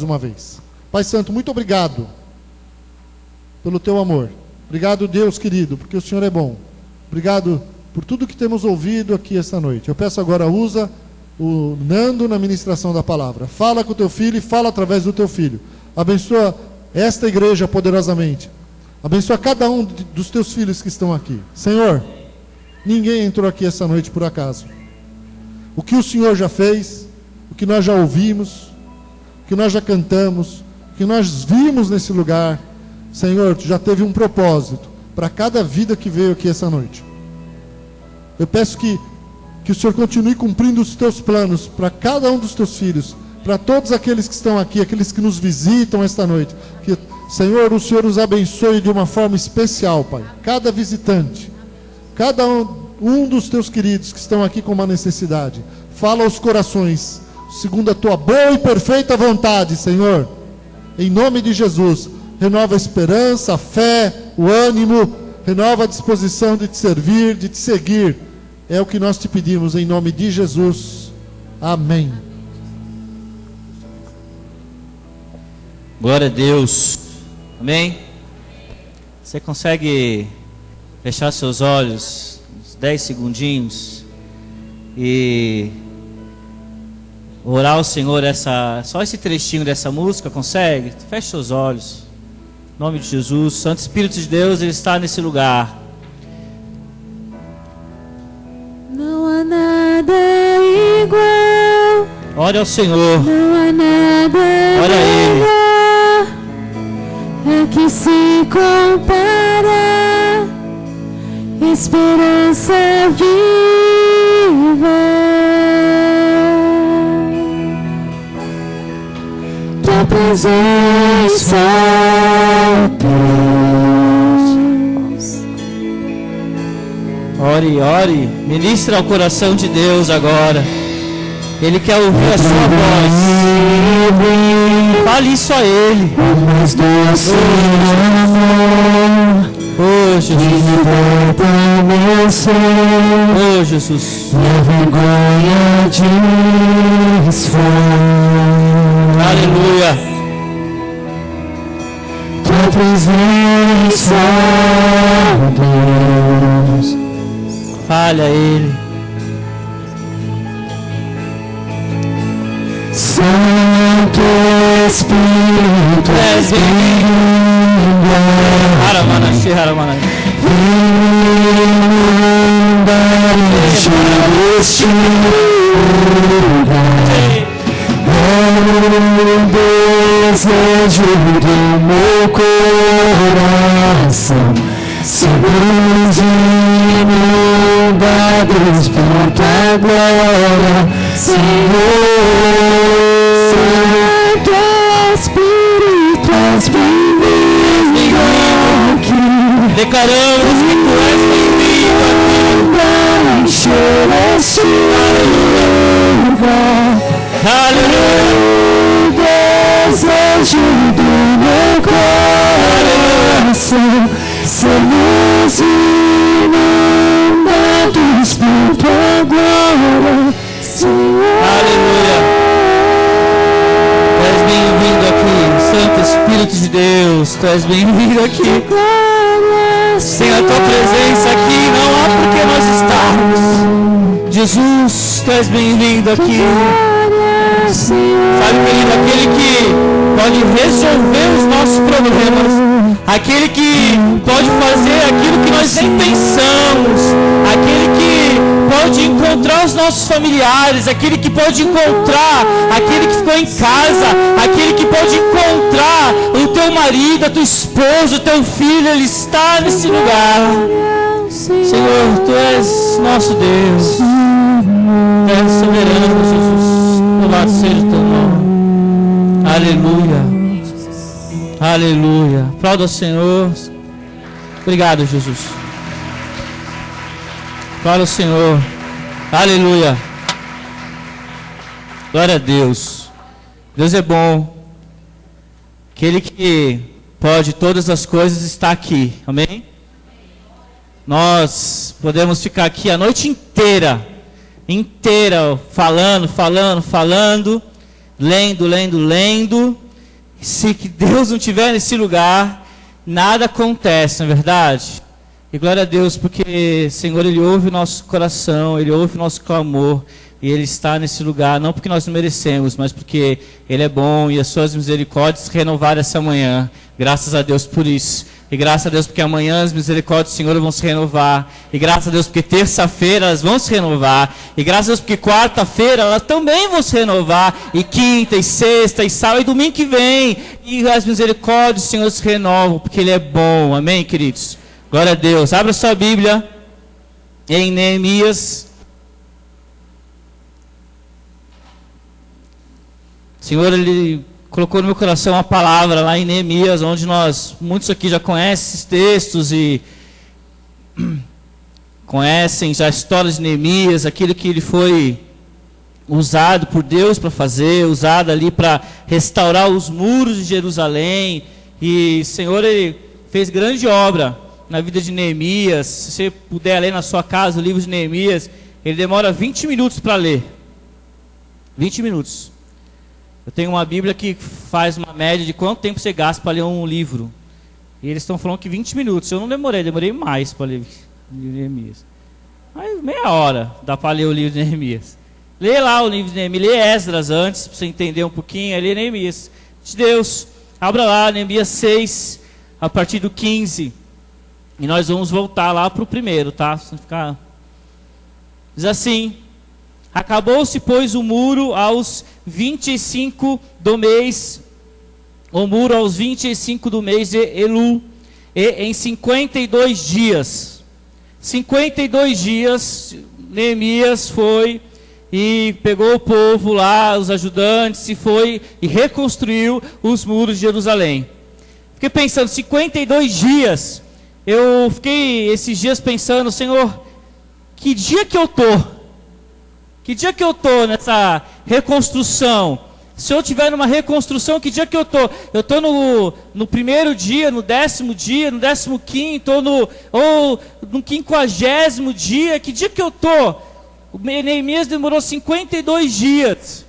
uma vez. Pai Santo, muito obrigado pelo teu amor. Obrigado, Deus querido, porque o Senhor é bom. Obrigado por tudo que temos ouvido aqui esta noite. Eu peço agora, usa o Nando na ministração da palavra. Fala com o teu filho e fala através do teu filho. Abençoa esta igreja poderosamente. Abençoa cada um dos teus filhos que estão aqui. Senhor, ninguém entrou aqui essa noite por acaso. O que o Senhor já fez, o que nós já ouvimos, o que nós já cantamos, o que nós vimos nesse lugar, Senhor, tu já teve um propósito para cada vida que veio aqui essa noite. Eu peço que o Senhor continue cumprindo os teus planos para cada um dos teus filhos, para todos aqueles que estão aqui, aqueles que nos visitam esta noite. Que, Senhor, o Senhor os abençoe de uma forma especial, Pai. Cada visitante, cada um dos teus queridos que estão aqui com uma necessidade. Fala aos corações, segundo a tua boa e perfeita vontade, Senhor. Em nome de Jesus, renova a esperança, a fé, o ânimo, renova a disposição de te servir, de te seguir. É o que nós te pedimos em nome de Jesus. Amém. Glória a Deus. Amém? Você consegue fechar seus olhos uns 10 segundinhos e orar ao Senhor só esse trechinho dessa música? Consegue? Feche seus olhos. Em nome de Jesus. Santo Espírito de Deus, Ele está nesse lugar. Não há nada igual. Ore ao Senhor. Não há nada Ore a Ele. melhor. É que se compara. Esperança viva. Tua presença, Deus. Ore, ore. Ministra ao coração de Deus agora. Ele quer ouvir a sua voz. Fale isso a Ele. Oh, Jesus. Oh, Jesus. Aleluia. Tua presença, Deus. Fale a Ele. Santo Espírito, És Haramanashi, Haramanashi. este lugar. É o desejo do meu coração. Sermos inundados por tua glória, Senhor. Santo Espírito, és bem-vindo aqui. Declaramos que tu és bem-vindo aqui. Encher este lugar. Aleluia. O desejo do meu coração. Sermos inundados por tua glória, Senhor. Aleluia. Tu és bem-vindo aqui, Santo Espírito de Deus. Tu és bem-vindo aqui. Sem a tua presença aqui, não há por que nós estarmos. Jesus, tu és bem-vindo aqui. Sabe, querido, aquele que pode resolver os nossos problemas, aquele que pode fazer aquilo que nós nem pensamos, aquele que pode encontrar os nossos familiares, aquele que pode encontrar aquele que ficou em casa, aquele que pode encontrar o teu marido, a tua esposa, o teu filho. Ele está nesse lugar. Senhor, tu és nosso Deus. Tu és soberano, Jesus. Louvado seja o teu nome. Aleluia. Aleluia. Aplauda ao Senhor. Obrigado, Jesus. Aplauda ao Senhor. Aleluia. Glória a Deus. Deus é bom. Aquele que pode todas as coisas está aqui. Amém? Nós podemos ficar aqui a noite inteira, falando, lendo, Se que Deus não estiver nesse lugar, nada acontece, não é verdade? E glória a Deus, porque, Senhor, Ele ouve o nosso coração, Ele ouve o nosso clamor, e Ele está nesse lugar, não porque nós não merecemos, mas porque Ele é bom e as suas misericórdias se renovaram essa manhã. Graças a Deus por isso. E graças a Deus porque amanhã as misericórdias do Senhor vão se renovar. E graças a Deus porque terça-feira elas vão se renovar. E graças a Deus porque quarta-feira elas também vão se renovar. E quinta, e sexta, e sábado, e domingo que vem. E as misericórdias do Senhor se renovam, porque Ele é bom. Amém, queridos? Glória a Deus. Abra sua Bíblia em Neemias. O Senhor, Ele colocou no meu coração uma palavra lá em Neemias, onde muitos aqui já conhecem esses textos e conhecem já a história de Neemias, aquilo que ele foi usado por Deus para fazer, usado ali para restaurar os muros de Jerusalém. E o Senhor, Ele fez grande obra na vida de Neemias. Se você puder ler na sua casa o livro de Neemias, ele demora 20 minutos para ler. 20 minutos. Eu tenho uma Bíblia que faz uma média de quanto tempo você gasta para ler um livro. E eles estão falando que 20 minutos. Eu não demorei mais para ler Neemias. Mas meia hora dá para ler o livro de Neemias. Lê lá o livro de Neemias, lê Esdras antes, para você entender um pouquinho. Aí lê Neemias. De Deus, abra lá, Neemias 6, a partir do 15. E nós vamos voltar lá para o primeiro, tá? Diz assim: acabou-se, pois, o muro aos 25 do mês, o muro aos 25 do mês de Elu, e em 52 dias. 52 dias, Neemias foi e pegou o povo lá, os ajudantes, e foi e reconstruiu os muros de Jerusalém. Fiquei pensando, 52 dias, eu fiquei esses dias pensando, Senhor, que dia que eu estou? Que dia que eu estou nessa reconstrução? Se eu estiver numa reconstrução, que dia que eu estou? Eu estou no primeiro dia, no 10º dia, no 15º, ou no 50º dia? Que dia que eu estou? O Neemias demorou 52 dias.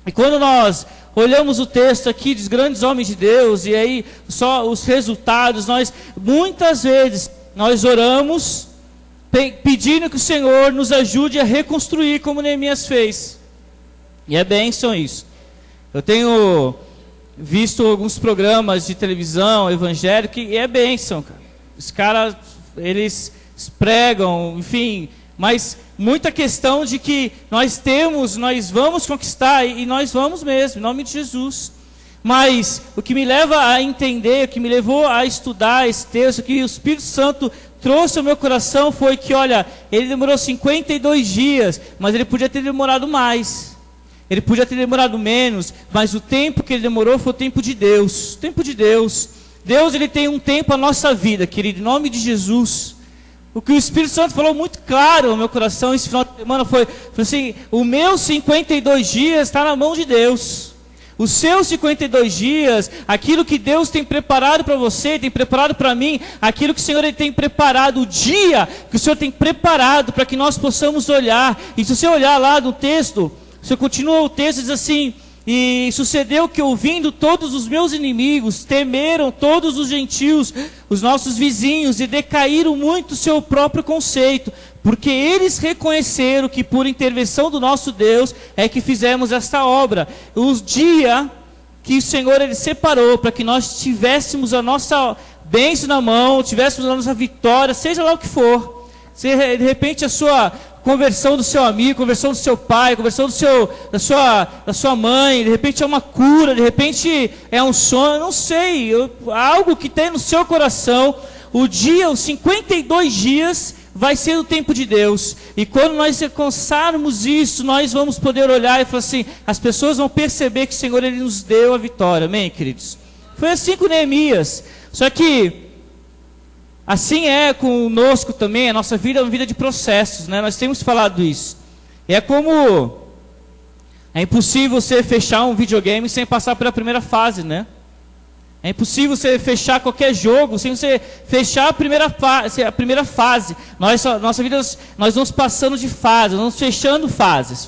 E quando nós olhamos o texto aqui dos grandes homens de Deus, e aí só os resultados, muitas vezes nós oramos pedindo que o Senhor nos ajude a reconstruir como Neemias fez. E é bênção isso. Eu tenho visto alguns programas de televisão evangélica e é bênção, cara. Os caras, eles pregam, enfim, mas muita questão de que nós vamos conquistar, e nós vamos mesmo, em nome de Jesus. Mas o que me leva a entender, o que me levou a estudar esse texto, que o Espírito Santo trouxe ao meu coração, foi que, olha, ele demorou 52 dias, mas ele podia ter demorado mais. Ele podia ter demorado menos, mas o tempo que ele demorou foi o tempo de Deus. O tempo de Deus. Deus, ele tem um tempo a nossa vida, querido, em nome de Jesus. O que o Espírito Santo falou muito claro no meu coração esse final de semana foi assim: o meu 52 dias está na mão de Deus. Os seus 52 dias, aquilo que Deus tem preparado para você, tem preparado para mim, aquilo que o Senhor, Ele tem preparado, o dia que o Senhor tem preparado para que nós possamos olhar. E se você olhar lá no texto, você continua o texto, diz assim: e sucedeu que, ouvindo todos os meus inimigos, temeram todos os gentios, os nossos vizinhos, e decaíram muito o seu próprio conceito, porque eles reconheceram que por intervenção do nosso Deus é que fizemos esta obra. O dia que o Senhor, Ele separou para que nós tivéssemos a nossa bênção na mão, tivéssemos a nossa vitória, seja lá o que for. Se de repente a sua conversão do seu amigo, conversão do seu pai, conversão da sua mãe, de repente é uma cura, de repente é um sonho, não sei, algo que tem no seu coração. O dia, os 52 dias, vai ser o tempo de Deus. E quando nós alcançarmos isso, nós vamos poder olhar e falar assim: as pessoas vão perceber que o Senhor, Ele nos deu a vitória. Amém, queridos? Foi assim com Neemias. Só que assim é conosco também. A nossa vida é uma vida de processos, né? Nós temos falado isso. É como é impossível você fechar um videogame sem passar pela primeira fase, né? É impossível você fechar qualquer jogo sem você fechar a primeira fase. Nossa vida, nós vamos passando de fase, nós vamos fechando fases.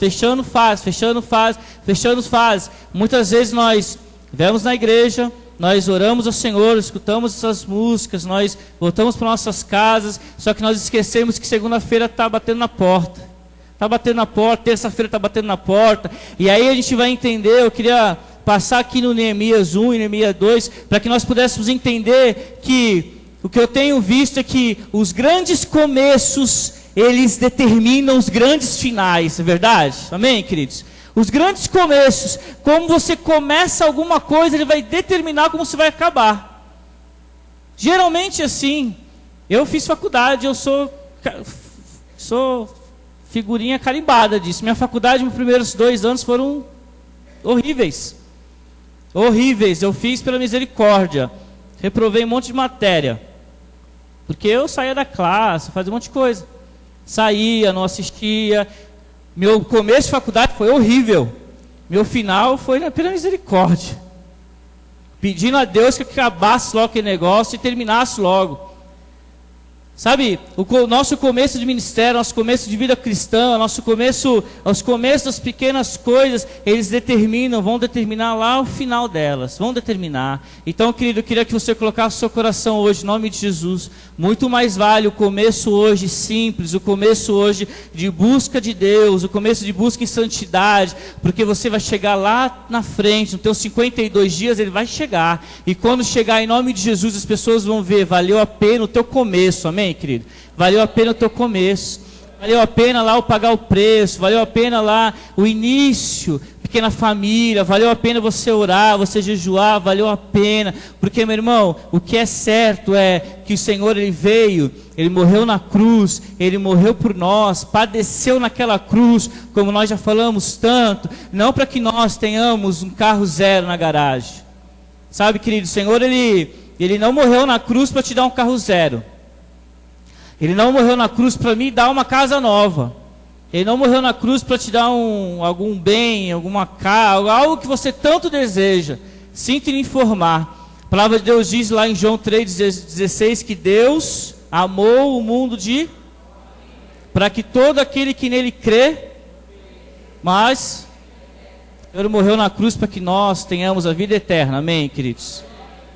Muitas vezes nós viemos na igreja, nós oramos ao Senhor, escutamos essas músicas, nós voltamos para nossas casas, só que nós esquecemos que segunda-feira está batendo na porta. Está batendo na porta, terça-feira está batendo na porta. E aí a gente vai entender, eu queria passar aqui no Neemias 1 e Neemias 2, para que nós pudéssemos entender que o que eu tenho visto é que os grandes começos, eles determinam os grandes finais, é verdade? Amém, queridos? Os grandes começos, como você começa alguma coisa, ele vai determinar como você vai acabar. Geralmente assim, eu fiz faculdade, eu sou figurinha carimbada disso. Minha faculdade, nos primeiros 2 anos foram horríveis. Horríveis, eu fiz pela misericórdia. Reprovei um monte de matéria. Porque eu saía da classe, fazia um monte de coisa. Saía, não assistia. Meu começo de faculdade foi horrível. Meu final foi pela misericórdia. Pedindo a Deus que acabasse logo aquele negócio e terminasse logo. Sabe, o nosso começo de ministério, nosso começo de vida cristã, os começos das pequenas coisas, eles vão determinar lá o final delas, vão determinar. Então, querido, eu queria que você colocasse o seu coração hoje, em nome de Jesus. Muito mais vale o começo hoje simples, o começo hoje de busca de Deus, o começo de busca em santidade, porque você vai chegar lá na frente, nos teus 52 dias, ele vai chegar. E quando chegar, em nome de Jesus, as pessoas vão ver, valeu a pena o teu começo, amém? Querido, valeu a pena o teu começo, valeu a pena lá o pagar o preço, valeu a pena lá o início, pequena família, valeu a pena você orar, você jejuar, valeu a pena, porque, meu irmão, o que é certo é que o Senhor, Ele veio, Ele morreu na cruz, Ele morreu por nós, padeceu naquela cruz, como nós já falamos tanto, não para que nós tenhamos um carro zero na garagem, sabe, querido, o Senhor, Ele não morreu na cruz para te dar um carro zero. Ele não morreu na cruz para me dar uma casa nova. Ele não morreu na cruz para te dar algum bem, alguma casa, algo que você tanto deseja. Sinto lhe informar. A palavra de Deus diz lá em João 3,16 que Deus amou o mundo para que todo aquele que nele crê, mas Ele morreu na cruz para que nós tenhamos a vida eterna. Amém, queridos?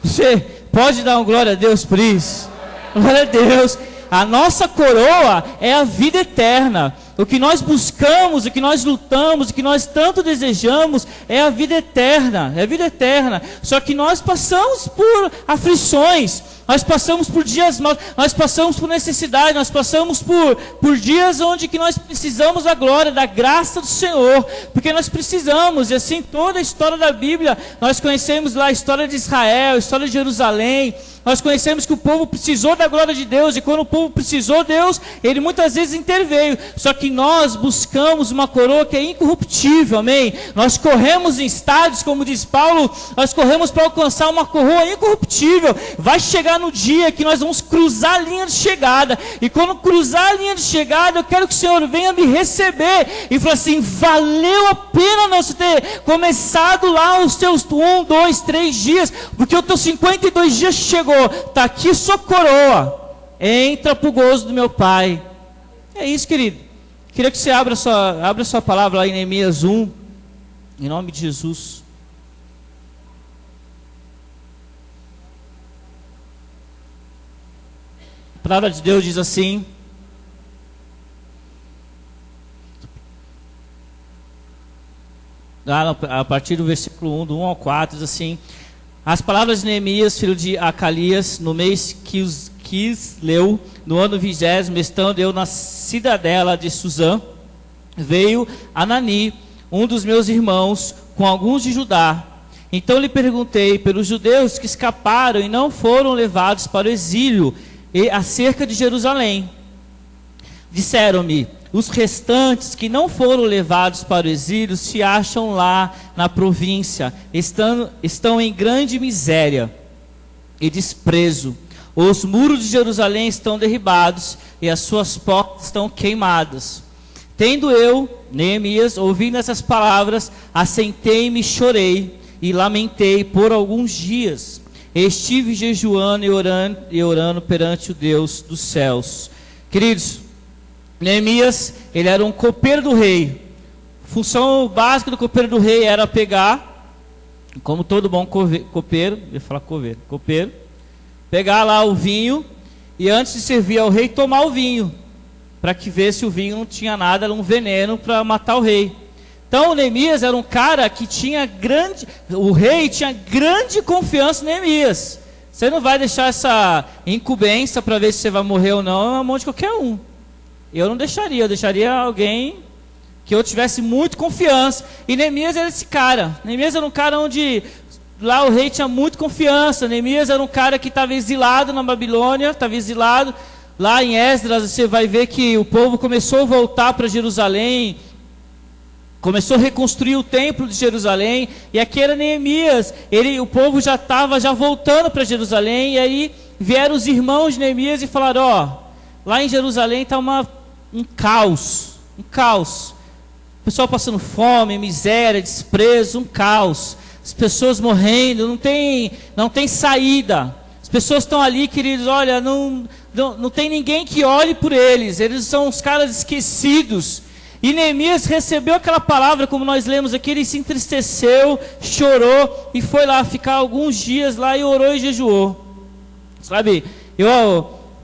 Você pode dar uma glória a Deus por isso? Glória a Deus. A nossa coroa é a vida eterna. O que nós buscamos, o que nós lutamos, o que nós tanto desejamos é a vida eterna. É a vida eterna. Só que nós passamos por aflições, nós passamos por dias maus, nós passamos por necessidade, nós passamos por dias onde que nós precisamos da glória, da graça do Senhor, porque nós precisamos. E assim toda a história da Bíblia, nós conhecemos lá a história de Israel, a história de Jerusalém. Nós conhecemos que o povo precisou da glória de Deus, e quando o povo precisou, Deus, Ele muitas vezes interveio. Só que nós buscamos uma coroa que é incorruptível, amém? Nós corremos em estádios, como diz Paulo, nós corremos para alcançar uma coroa incorruptível. Vai chegar no dia que nós vamos cruzar a linha de chegada, e quando cruzar a linha de chegada, eu quero que o Senhor venha me receber, e falar assim, valeu a pena nós ter começado lá os teus 1, 2, 3 dias, porque os teus 52 dias chegou. Está aqui sua coroa, entra para o gozo do meu Pai. É isso, querido. Queria que você abra sua palavra lá em Neemias 1, em nome de Jesus. A palavra de Deus diz assim: a partir do versículo 1, do 1 ao 4, diz assim: as palavras de Neemias, filho de Acalias, no mês Quisleu, no ano 20º, estando eu na cidadela de Suzã, veio Anani, um dos meus irmãos, com alguns de Judá. Então lhe perguntei pelos judeus que escaparam e não foram levados para o exílio, e acerca de Jerusalém. Disseram-me: os restantes que não foram levados para o exílio se acham lá na província, estão em grande miséria e desprezo. Os muros de Jerusalém estão derribados e as suas portas estão queimadas. Tendo eu, Neemias, ouvindo essas palavras, assentei-me e chorei e lamentei por alguns dias. Estive jejuando e orando perante o Deus dos céus. Queridos, Neemias, ele era um copeiro do rei. A função básica do copeiro do rei era pegar como todo bom copeiro, eu ia falar copeiro, pegar lá o vinho e antes de servir ao rei, tomar o vinho, para que ver se o vinho não tinha nada, era um veneno para matar o rei. Então Neemias era um cara que o rei tinha grande confiança em Neemias. Você não vai deixar essa incumbência para ver se você vai morrer ou não na mão de qualquer um. Eu não deixaria, eu deixaria alguém que eu tivesse muito confiança. E Neemias era esse cara. Neemias era um cara onde lá o rei tinha muito confiança. Neemias era um cara que estava exilado na Babilônia, estava exilado. Lá em Esdras você vai ver que o povo começou a voltar para Jerusalém, começou a reconstruir o templo de Jerusalém, e aqui era Neemias, o povo já estava voltando para Jerusalém, e aí vieram os irmãos de Neemias e falaram, lá em Jerusalém está um caos, o pessoal passando fome, miséria, desprezo, um caos, as pessoas morrendo, não tem saída, as pessoas estão ali, queridos, olha, não tem ninguém que olhe por eles são os caras esquecidos. E Neemias recebeu aquela palavra, como nós lemos aqui, ele se entristeceu, chorou e foi lá ficar alguns dias lá e orou e jejuou. Sabe,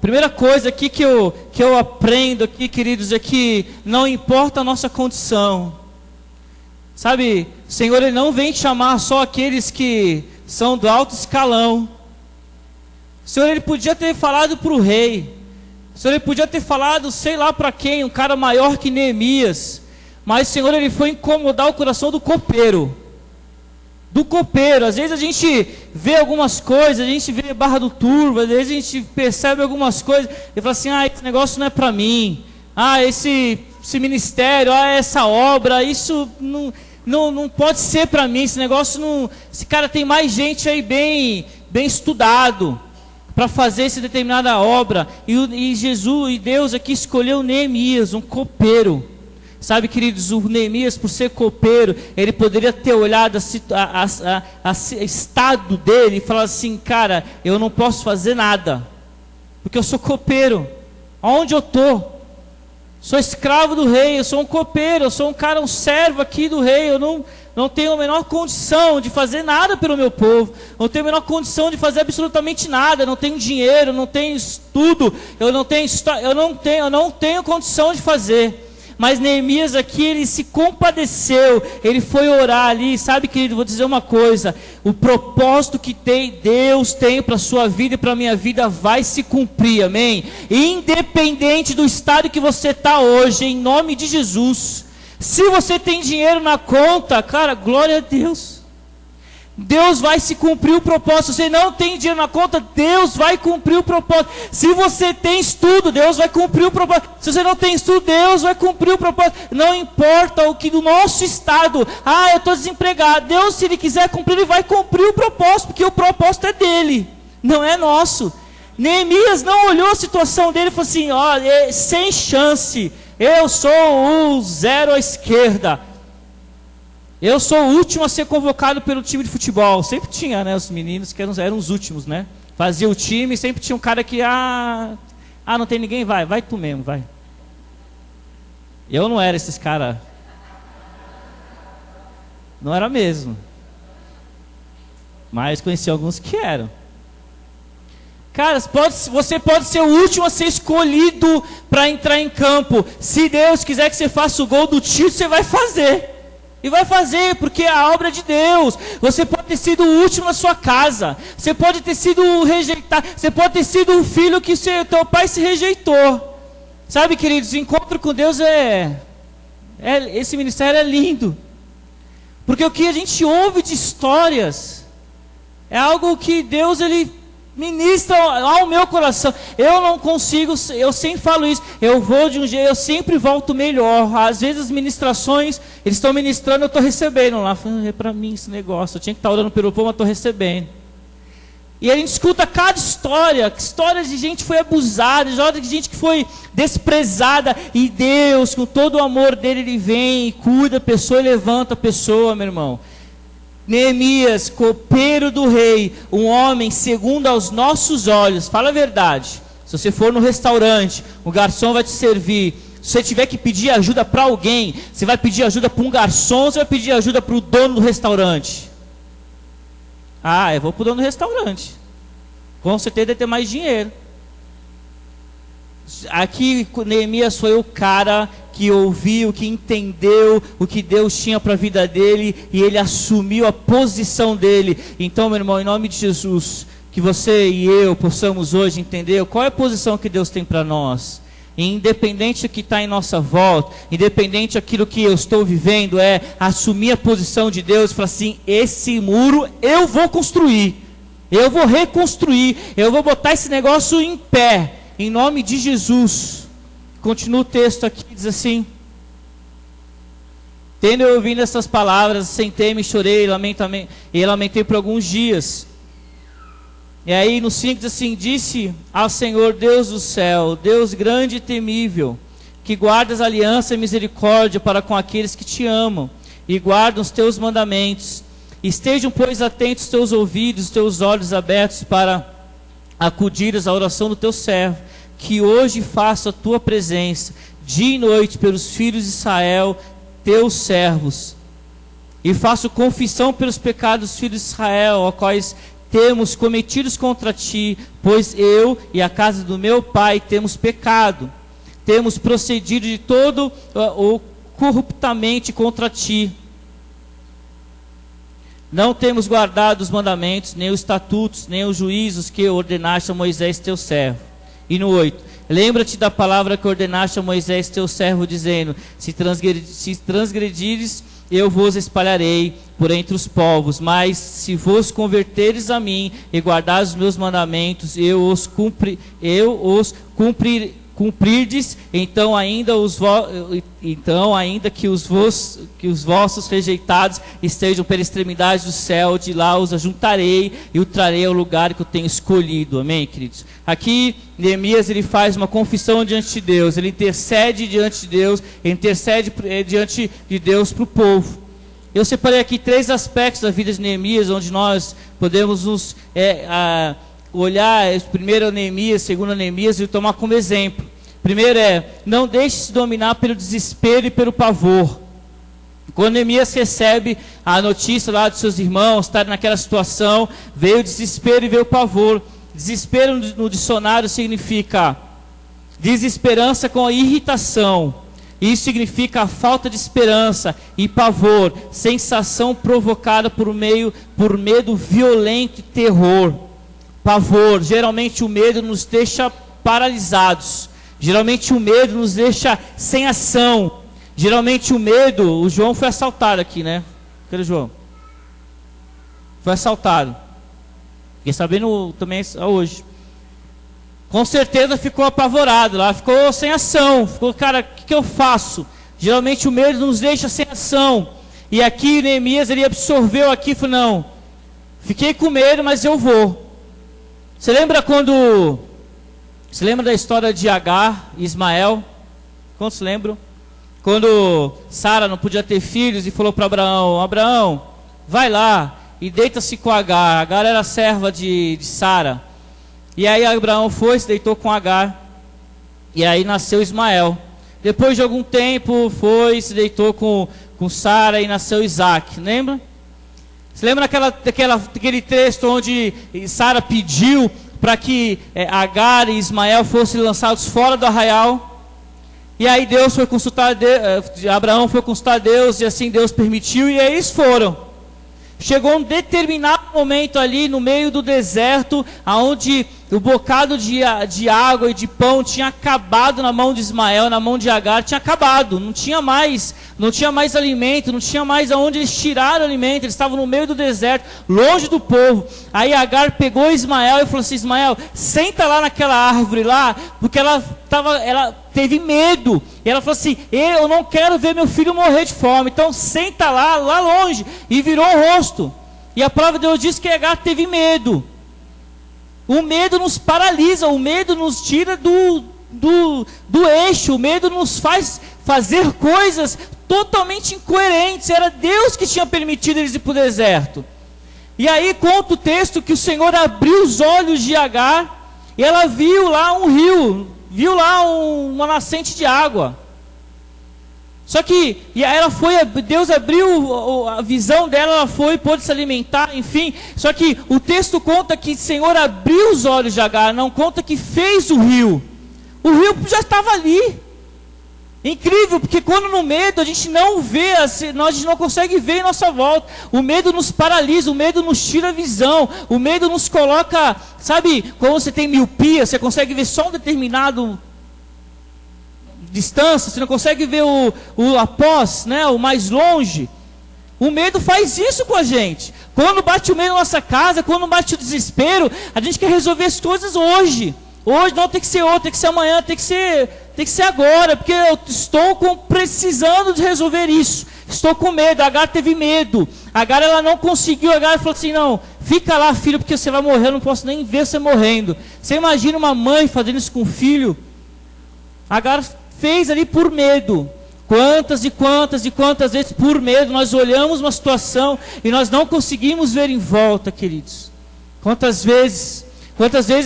primeira coisa aqui que eu aprendo aqui, queridos, é que não importa a nossa condição. Sabe, o Senhor ele não vem chamar só aqueles que são do alto escalão. O Senhor ele podia ter falado para o rei. O Senhor ele podia ter falado, sei lá para quem, um cara maior que Neemias. Mas o Senhor ele foi incomodar o coração do copeiro. Às vezes a gente vê algumas coisas, a gente vê Barra do Turvo, às vezes a gente percebe algumas coisas e fala assim, esse negócio não é para mim. Esse ministério, essa obra, isso não pode ser para mim, esse negócio não... Esse cara tem mais gente aí bem estudado para fazer essa determinada obra, e Jesus e Deus aqui escolheu Neemias, um copeiro. Sabe, queridos, o Neemias, por ser copeiro, ele poderia ter olhado o estado dele e falar assim, cara, eu não posso fazer nada, porque eu sou copeiro, aonde eu estou? Sou escravo do rei, eu sou um copeiro, eu sou um servo aqui do rei, eu não tenho a menor condição de fazer nada pelo meu povo, não tenho a menor condição de fazer absolutamente nada, não tenho dinheiro, não tenho estudo, eu não tenho condição de fazer. Mas Neemias aqui, ele se compadeceu, ele foi orar ali, sabe, querido, vou dizer uma coisa, o propósito que Deus tem para a sua vida e para a minha vida vai se cumprir, amém? Independente do estado que você está hoje, em nome de Jesus. Se você tem dinheiro na conta, cara, glória a Deus. Deus vai se cumprir o propósito. Se você não tem dinheiro na conta, Deus vai cumprir o propósito. Se você tem estudo, Deus vai cumprir o propósito. Se você não tem estudo, Deus vai cumprir o propósito. Não importa o que do nosso estado. Eu estou desempregado. Deus, se Ele quiser cumprir, Ele vai cumprir o propósito, porque o propósito é dele, não é nosso. Neemias não olhou a situação dele e falou assim, sem chance. Eu sou o zero à esquerda. Eu sou o último a ser convocado pelo time de futebol. Sempre tinha, né? Os meninos que eram os últimos, né? Fazia o time, sempre tinha um cara que, não tem ninguém, vai tu mesmo, vai. Eu não era esses caras. Não era mesmo. Mas conheci alguns que eram. Cara, você pode ser o último a ser escolhido para entrar em campo. Se Deus quiser que você faça o gol do título, você vai fazer. E vai fazer, porque é a obra de Deus. Você pode ter sido o último na sua casa. Você pode ter sido rejeitado. Você pode ter sido o filho que teu pai se rejeitou. Sabe, queridos, o encontro com Deus esse ministério é lindo. Porque o que a gente ouve de histórias é algo que Deus, Ele ministra ao meu coração. Eu não consigo, eu sempre falo isso, eu vou de um jeito, eu sempre volto melhor. Às vezes as ministrações, eles estão ministrando, eu estou recebendo lá, é para mim esse negócio, eu tinha que estar orando pelo povo, mas estou recebendo. E a gente escuta cada história de gente que foi abusada, história de gente que foi desprezada, e Deus, com todo o amor dele, Ele vem e cuida a pessoa e levanta a pessoa, meu irmão. Neemias, copeiro do rei, um homem segundo aos nossos olhos, fala a verdade. Se você for no restaurante, o garçom vai te servir. Se você tiver que pedir ajuda para alguém, você vai pedir ajuda para um garçom ou você vai pedir ajuda para o dono do restaurante? Ah, eu vou pro dono do restaurante. Com certeza deve ter mais dinheiro. Aqui Neemias foi o cara que ouviu, que entendeu o que Deus tinha para a vida dele, e ele assumiu a posição dele. Então, meu irmão, em nome de Jesus, que você e eu possamos hoje entender qual é a posição que Deus tem para nós. E independente do que está em nossa volta, independente daquilo que eu estou vivendo, é assumir a posição de Deus e falar assim: esse muro eu vou construir, eu vou reconstruir, eu vou botar esse negócio em pé, em nome de Jesus. Continua o texto aqui, diz assim: tendo eu ouvido essas palavras, sentei-me, chorei e lamentei por alguns dias. E aí no 5 diz assim: disse ao Senhor Deus do céu, Deus grande e temível, que guardas aliança e misericórdia para com aqueles que te amam e guardam os teus mandamentos. Estejam, pois, atentos os teus ouvidos, os teus olhos abertos para acudires à oração do teu servo, que hoje faço a tua presença, dia e noite, pelos filhos de Israel, teus servos. E faço confissão pelos pecados dos filhos de Israel, a quais temos cometidos contra ti, pois eu e a casa do meu pai temos pecado, temos procedido de todo o corruptamente contra ti. Não temos guardado os mandamentos, nem os estatutos, nem os juízos que ordenaste a Moisés teu servo. E no 8, lembra-te da palavra que ordenaste a Moisés teu servo, dizendo: se transgredires, eu vos espalharei por entre os povos, mas se vos converteres a mim e guardares os meus mandamentos, eu os cumprirdes, então ainda que os vossos rejeitados estejam pela extremidade do céu, de lá os ajuntarei e o trarei ao lugar que eu tenho escolhido. Amém, queridos? Aqui Neemias, ele faz uma confissão diante de Deus, ele intercede diante de Deus, ele intercede diante de Deus para o povo. Eu separei aqui 3 aspectos da vida de Neemias, onde nós podemos nos olhar, primeiro Neemias, segundo Neemias, e tomar como exemplo. Primeiro não deixe-se dominar pelo desespero e pelo pavor. Quando Neemias recebe a notícia lá dos seus irmãos estarem naquela situação, veio o desespero e veio o pavor. Desespero no dicionário significa desesperança com a irritação. Isso significa a falta de esperança, e pavor, sensação provocada por medo violento e terror. Pavor, geralmente o medo nos deixa paralisados. Geralmente o medo nos deixa sem ação. Geralmente o medo, o João foi assaltado aqui, né? Cadê o João? Foi assaltado. Fiquei sabendo também hoje. Com certeza ficou apavorado lá, ficou sem ação. Ficou, cara, o que eu faço? Geralmente o medo nos deixa sem ação. E aqui Neemias, ele absorveu aqui e falou: não, fiquei com medo, mas eu vou. Você lembra da história de Agar e Ismael? Quantos lembram? Quando Sara não podia ter filhos e falou para Abraão: Abraão, vai lá e deita-se com Agar. Agar era serva de Sara. E aí Abraão foi, se deitou com Agar. E aí nasceu Ismael. Depois de algum tempo, foi, se deitou com Sara e nasceu Isaac. Lembra? Você lembra daquele texto onde Sara pediu para que Agar e Ismael fossem lançados fora do arraial? E aí Deus foi consultar, Abraão foi consultar Deus, e assim Deus permitiu, e aí eles foram. Chegou um determinado momento ali no meio do deserto, aonde o bocado de água e de pão tinha acabado na mão de Ismael, na mão de Agar, tinha acabado, não tinha mais alimento, não tinha mais aonde eles tiraram alimento, eles estavam no meio do deserto, longe do povo. Aí Agar pegou Ismael e falou assim: Ismael, senta lá naquela árvore lá, porque ela teve medo, e ela falou assim: eu não quero ver meu filho morrer de fome, então senta lá longe, e virou o rosto. E a palavra de Deus diz que Agar teve medo. O medo nos paralisa, o medo nos tira do eixo, o medo nos faz fazer coisas totalmente incoerentes. Era Deus que tinha permitido eles ir para o deserto. E aí conta o texto que o Senhor abriu os olhos de Agar, e ela viu lá um rio, viu lá uma nascente de água. Só que, e aí ela foi, Deus abriu a visão dela, ela foi, pôde se alimentar, enfim. Só que o texto conta que o Senhor abriu os olhos de Agar, não conta que fez o rio. O rio já estava ali. Incrível, porque quando no medo a gente não vê, a gente não consegue ver em nossa volta. O medo nos paralisa, o medo nos tira a visão, o medo nos coloca, sabe, quando você tem miopia, você consegue ver só um determinado distância, você não consegue ver o após, né, o mais longe. O medo faz isso com a gente. Quando bate o medo na nossa casa, quando bate o desespero, a gente quer resolver as coisas hoje. Hoje não, tem que ser hoje, tem que ser amanhã, tem que ser agora, porque eu estou precisando de resolver isso. Estou com medo. A Agar teve medo. A Agar, ela não conseguiu. A Agar falou assim: não, fica lá, filho, porque você vai morrer, eu não posso nem ver você morrendo. Você imagina uma mãe fazendo isso com o filho? A Agar fez ali por medo. Quantas e quantas e quantas vezes por medo nós olhamos uma situação e nós não conseguimos ver em volta, queridos. Quantas vezes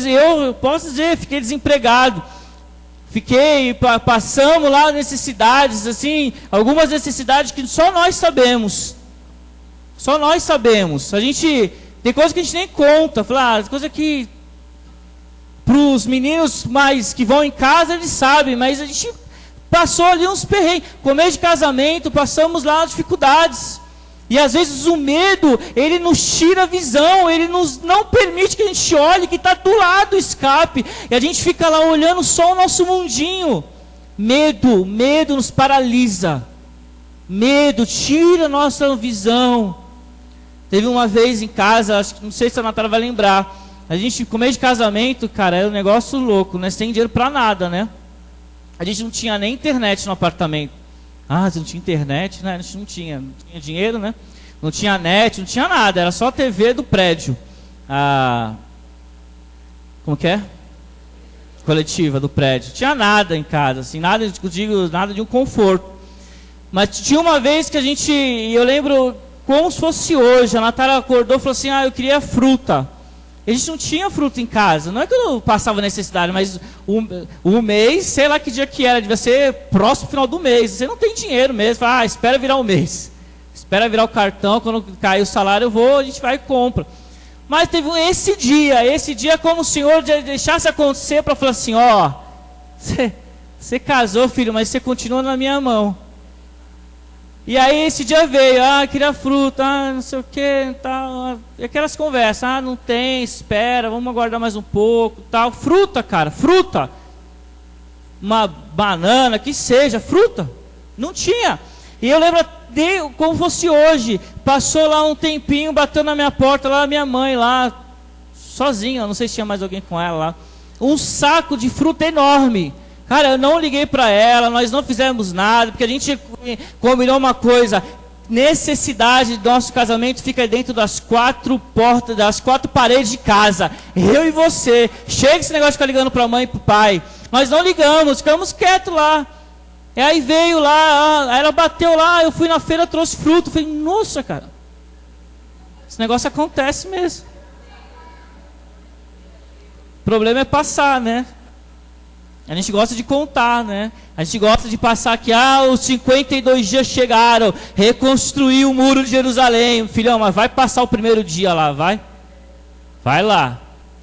eu posso dizer, fiquei desempregado. Passamos lá necessidades, assim, algumas necessidades que só nós sabemos. Só nós sabemos. Tem coisa que a gente nem conta. Coisa que para os meninos mais que vão em casa, eles sabem, mas a gente passou ali uns perrengues. Com mês de casamento, passamos lá dificuldades. E às vezes o medo, ele nos tira a visão, ele não permite que a gente olhe que está do lado do escape. E a gente fica lá olhando só o nosso mundinho. Medo nos paralisa. Medo tira a nossa visão. Teve uma vez em casa, não sei se a Natália vai lembrar. A gente, com mês de casamento, cara, era um negócio louco, né? Sem dinheiro para nada, né? A gente não tinha nem internet no apartamento. Você não tinha internet, né? A gente não tinha dinheiro, né? Não tinha net, não tinha nada. Era só a TV do prédio. Como que é? Coletiva do prédio. Não tinha nada em casa, assim, nada de um conforto. Mas tinha uma vez que eu lembro como se fosse hoje. A Natália acordou e falou assim: eu queria fruta. A gente não tinha fruta em casa. Não é que eu passava necessidade, mas o mês, sei lá que dia que era, devia ser próximo final do mês. Você não tem dinheiro mesmo. Fala, espera virar o mês. Espera virar o cartão, quando cair o salário a gente vai e compra. Mas teve esse dia como o Senhor deixasse acontecer para falar assim: você casou, filho, mas você continua na minha mão. E aí esse dia veio, queria fruta, não sei o que, tal. E aquelas conversas, não tem, espera, vamos aguardar mais um pouco, tal. Fruta, cara, fruta. Uma banana, que seja, fruta. Não tinha. E eu lembro como fosse hoje. Passou lá um tempinho, bateu na minha porta, lá a minha mãe, lá, sozinha, não sei se tinha mais alguém com ela lá. Um saco de fruta enorme. Cara, eu não liguei para ela, nós não fizemos nada, porque a gente combinou uma coisa: necessidade do nosso casamento fica dentro das 4 portas, das 4 paredes de casa. Eu e você. Chega esse negócio de ficar ligando para a mãe e para o pai. Nós não ligamos, ficamos quietos lá. E aí veio lá, ela bateu lá, eu fui na feira, trouxe fruto. Falei, nossa, cara, esse negócio acontece mesmo. O problema é passar, né? A gente gosta de contar, né? A gente gosta de passar aqui, os 52 dias chegaram, reconstruir o muro de Jerusalém. Filhão, mas vai passar o primeiro dia lá, vai? Vai lá.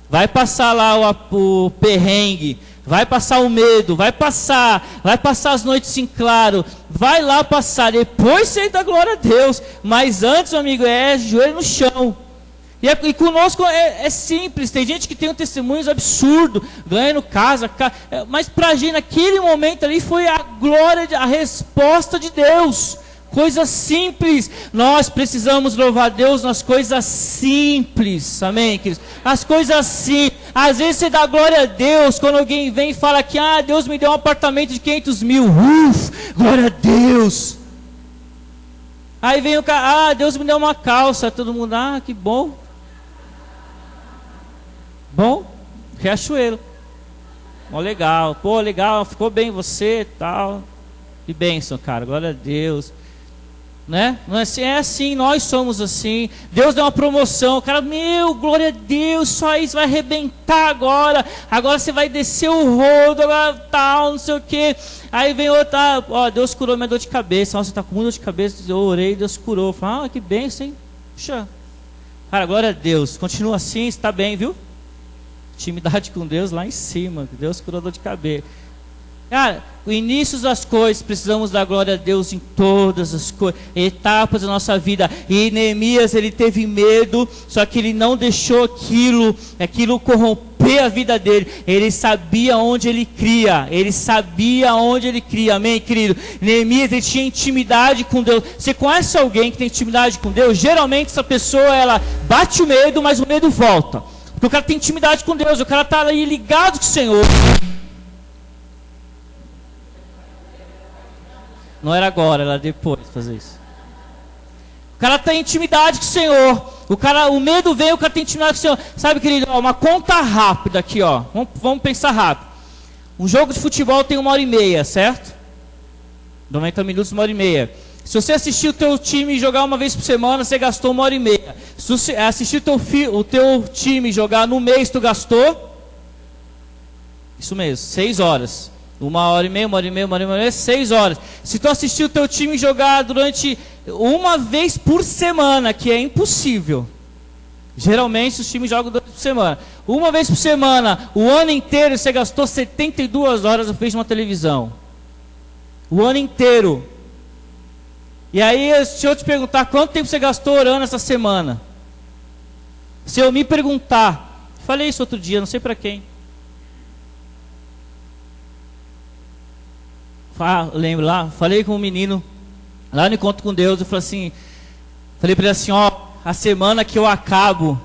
Vai passar lá o perrengue, vai passar o medo, vai passar as noites em claro, vai lá passar, depois você dá glória a Deus. Mas antes, meu amigo, joelho no chão. E conosco é simples. Tem gente que tem um testemunho absurdo, ganhando casa, mas para a gente naquele momento ali foi a glória, a resposta de Deus. Coisa simples. Nós precisamos louvar a Deus nas coisas simples, amém, queridos? As coisas simples. Às vezes você dá glória a Deus quando alguém vem e fala que Deus me deu um apartamento de 500 mil. Glória a Deus. Aí vem o cara, Deus me deu uma calça. Todo mundo, que bom. Bom, Riachuelo. Legal, legal, ficou bem você, tal. Que bênção, cara, glória a Deus. Né? Não é assim, é assim, nós somos assim. Deus deu uma promoção, o cara, meu, glória a Deus, só isso vai arrebentar agora. Agora você vai descer o rodo, agora tal, não sei o que. Aí vem outra, ó, Deus curou minha dor de cabeça. Nossa, você tá com muita dor de cabeça, eu orei, Deus curou. Fala, que bênção, hein? Puxa. Cara, glória a Deus, continua assim, está bem, viu? Intimidade com Deus lá em cima, Deus curou a dor de cabeça. Cara, o início das coisas, precisamos dar glória a Deus em todas as coisas, etapas da nossa vida. E Neemias, ele teve medo, só que ele não deixou aquilo corromper a vida dele. Ele sabia onde ele cria, amém, querido? Neemias, ele tinha intimidade com Deus. Você conhece alguém que tem intimidade com Deus? Geralmente essa pessoa, ela bate o medo, mas o medo volta. Porque o cara tem intimidade com Deus, o cara está aí ligado com o Senhor. Não era agora, era depois de fazer isso. O cara tem intimidade com o Senhor. O medo vem, o cara tem intimidade com o Senhor. Sabe, querido, ó, uma conta rápida aqui, ó. Vamos pensar rápido. Um jogo de futebol tem 1h30, certo? 90 minutos, 1h30. Se você assistir o teu time jogar uma vez por semana, você gastou 1h30. Se você assistir o teu time jogar no mês, tu gastou? Isso mesmo, 6 horas. 1h30, 6 horas. Se tu assistir o teu time jogar durante uma vez por semana, que é impossível. Geralmente os times jogam 2 vezes por semana. Uma vez por semana, o ano inteiro você gastou 72 horas na frente de uma televisão. O ano inteiro. E aí, se eu te perguntar quanto tempo você gastou orando essa semana? Se eu me perguntar, falei isso outro dia, não sei para quem. Lembro lá, falei com um menino lá no Encontro com Deus, eu falei para ele assim, ó, a semana que eu acabo,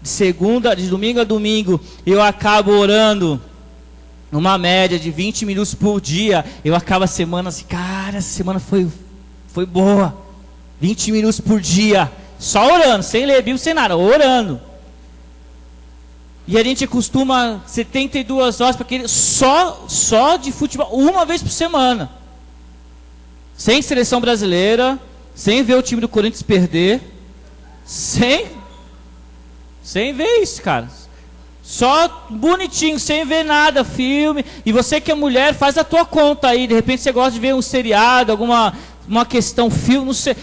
de domingo a domingo, eu acabo orando numa média de 20 minutos por dia, eu acabo a semana assim, cara, essa semana foi boa, 20 minutos por dia, só orando, sem ler Bíblia, sem nada, orando. E a gente costuma 72 horas para aquele só de futebol, uma vez por semana. Sem seleção brasileira, sem ver o time do Corinthians perder, sem ver isso, cara. Só bonitinho, sem ver nada, filme. E você que é mulher, faz a tua conta aí. De repente você gosta de ver um seriado, alguma questão, filme, não sei.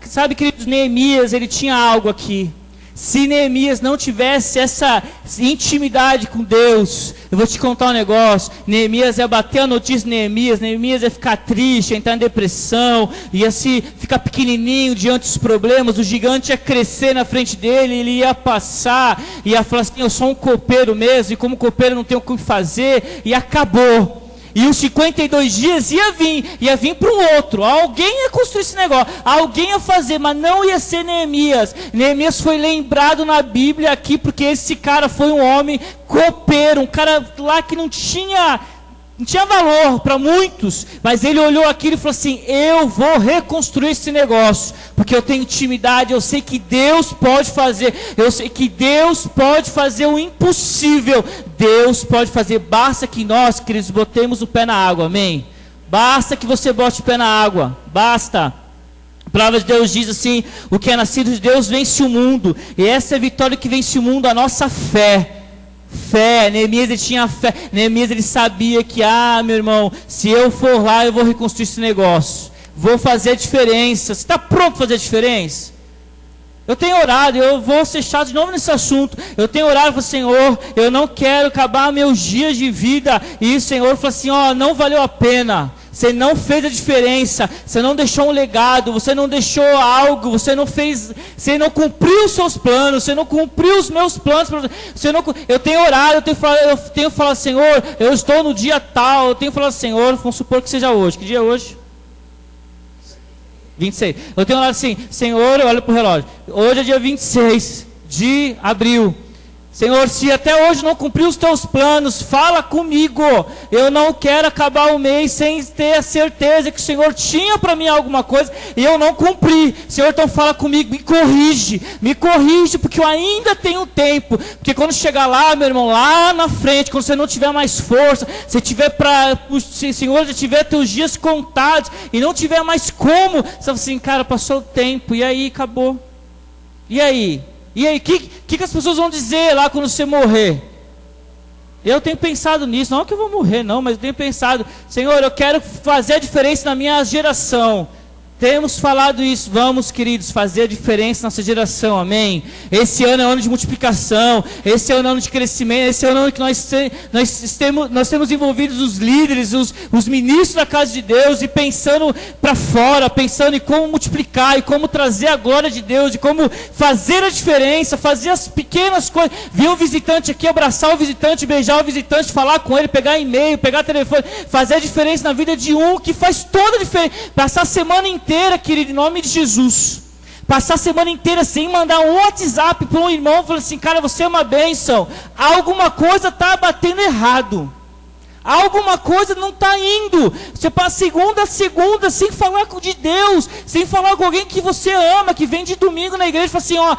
Sabe, queridos, Neemias, ele tinha algo aqui. Se Neemias não tivesse essa intimidade com Deus, eu vou te contar um negócio, Neemias ia bater a notícia de Neemias ia ficar triste, ia entrar em depressão, ia ficar pequenininho diante dos problemas, o gigante ia crescer na frente dele, ele ia passar, ia falar assim, eu sou um copeiro mesmo, e como copeiro não tenho o que fazer, e acabou. E os 52 dias ia vir para um outro. Alguém ia construir esse negócio, alguém ia fazer, mas não ia ser Neemias. Neemias foi lembrado na Bíblia aqui, porque esse cara foi um homem copeiro, um cara lá que não tinha valor para muitos, mas ele olhou aquilo e falou assim, eu vou reconstruir esse negócio, porque eu tenho intimidade, eu sei que Deus pode fazer, o impossível, Deus pode fazer, basta que nós, queridos, botemos o pé na água, amém? Basta que você bote o pé na água, basta. A palavra de Deus diz assim, o que é nascido de Deus vence o mundo, e essa é a vitória que vence o mundo, a nossa fé. Neemias ele tinha fé, Neemias ele sabia que, meu irmão, se eu for lá eu vou reconstruir esse negócio, vou fazer a diferença. Você está pronto para fazer a diferença? Eu tenho orado, eu vou ser chato de novo nesse assunto, eu tenho orado para o Senhor, eu não quero acabar meus dias de vida, e o Senhor falou assim, não valeu a pena, você não fez a diferença, você não deixou um legado, você não deixou algo, você não cumpriu os seus planos, você não cumpriu os meus planos, eu tenho orado, eu tenho falado, Senhor, eu estou no dia tal, eu tenho falado, Senhor, vamos supor que seja hoje, que dia é hoje? 26, eu tenho orado assim, Senhor, eu olho para o relógio, hoje é dia 26 de abril, Senhor, se até hoje não cumpri os teus planos, fala comigo. Eu não quero acabar o mês sem ter a certeza que o Senhor tinha para mim alguma coisa e eu não cumpri. Senhor, então fala comigo, me corrige, porque eu ainda tenho tempo. Porque quando chegar lá, meu irmão, lá na frente, quando você não tiver mais força, se o Senhor já tiver teus dias contados e não tiver mais como, você fala assim, cara, passou o tempo, e aí, acabou. E aí? E aí, o que as pessoas vão dizer lá quando você morrer? Eu tenho pensado nisso, não que eu vou morrer não, mas eu tenho pensado, Senhor, eu quero fazer a diferença na minha geração. Temos falado isso, vamos, queridos, fazer a diferença na nossa geração, amém? Esse ano é ano de multiplicação, esse é ano de crescimento, esse é ano que nós temos envolvidos os líderes, os ministros da casa de Deus, e pensando para fora, pensando em como multiplicar, e como trazer a glória de Deus, e como fazer a diferença, fazer as pequenas coisas, vir um visitante aqui, abraçar o visitante, beijar o visitante, falar com ele, pegar e-mail, pegar telefone, fazer a diferença na vida de um, que faz toda a diferença, passar a semana inteira, querido, em nome de Jesus, passar a semana inteira sem mandar um WhatsApp para um irmão, falando assim, cara, você é uma bênção, alguma coisa está batendo errado, alguma coisa não está indo, você passa segunda a segunda, sem falar de Deus, sem falar com alguém que você ama, que vem de domingo na igreja, fala assim, ó,